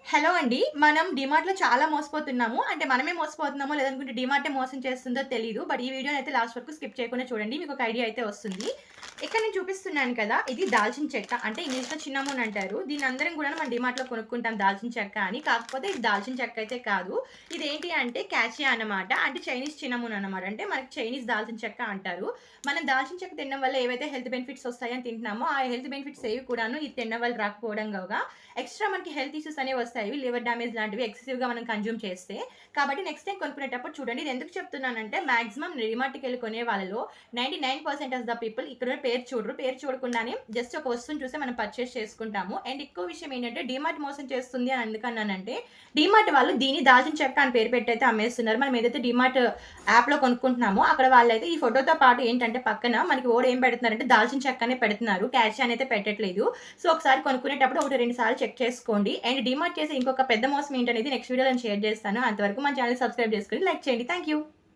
Hello అండి. మనం డీమార్ట్‌లో చాలా మోసపోతున్నాము. అంటే మనమే మోసపోతున్నామో లేదనుకుంటే డీమార్టే మోసం చేస్తుందో తెలీదు. బట్ ఈ వీడియోనైతే లాస్ట్ వరకు స్కిప్ చేయకుండా చూడండి. మీకొక ఐడియా అయితే వస్తుంది. ఇక్కడ నేను చూపిస్తున్నాను కదా! ఇది దాల్చిన చెక్క. అంటే ఇంగ్లీష్‌లో చిన్నమోన్ అంటారు. దీన్నందరం గూడాను మన డీమార్ట్‌లో కొనుక్కుంటాం దాల్చిన చెక్క అని. కాకపోతే ఇది దాల్చిన చెక్క అయితే కాదు. ఇదేంటి అంటే క్యాషియా అన్నమాట. అంటే చైనీస్ చిన్నమోన్ అన్నమాట. అంటే మనకి చైనీస్ దాల్చిన చెక్క అంటారు. మనం దాల్చిన చెక్క తినడం వల్ల ఏవైతే హెల్త్ బెనిఫిట్స్ వస్తాయని తింటున్నామో, ఆ హెల్త్ బెనిఫిట్స్ ఏవి కూడాను ఇది తినడం వల్ల రాకపోవడం ఎక్స్‌ట్రా మనకి హెల్త్ ఇష్యూస్ అనేవి వస్తాయి. లివర్ డ్యామేజ్ లాంటివి ఎక్సెసివ్‌గా మనం కన్జ్యూమ్ చేస్తే. కాబట్టి నెక్స్ట్ టైమ్ కొనుక్కునేటప్పుడు చూడండి. ఇది ఎందుకు చెప్తున్నానంటే మాక్సిమం డీమార్ట్‌కెళ్ళి కొనే వాళ్ళలో 99% ఆఫ్ ద పీపుల్ ఇక్కడ పేరు చూడరు. పేరు చూడకుండానే జస్ట్ ఒక వస్తువుని చూసి మనం పర్చేస్ చేసుకుంటాము. అండ్ ఇంకో విషయం ఏంటంటే డీమార్ట్ మోసం చేస్తుంది అని ఎందుకన్నానంటే డీమార్ట్ వాళ్ళు దీన్ని దాల్చిన చెక్క అని పేరు పెట్టయితే అమ్మేస్తున్నారు. మనం ఏదైతే డీమార్ట్ యాప్‌లో కొనుక్కుంటున్నామో అక్కడ వాళ్ళైతే ఈ ఫోటోతో పాటు ఏంటంటే పక్కన మనకి ఏం పెడుతున్నారంటే దాల్చిన చెక్క అనే పెడుతున్నారు. క్యాషియా అనైతే పెట్టట్లేదు. సో, ఒకసారి కొనుక్కునేటప్పుడు 1, 2 సార్లు చెక్ చేసుకోండి. అండ్ డీమార్ట్ చేసే ఇంకొక పెద్ద మోసం ఏంటనేది నెక్స్ట్ వీడియోలో నేను షేర్ చేస్తాను. అంతవరకు మన ఛానెల్ సబ్స్క్రైబ్ చేసుకొని లైక్ చేయండి. Thank you.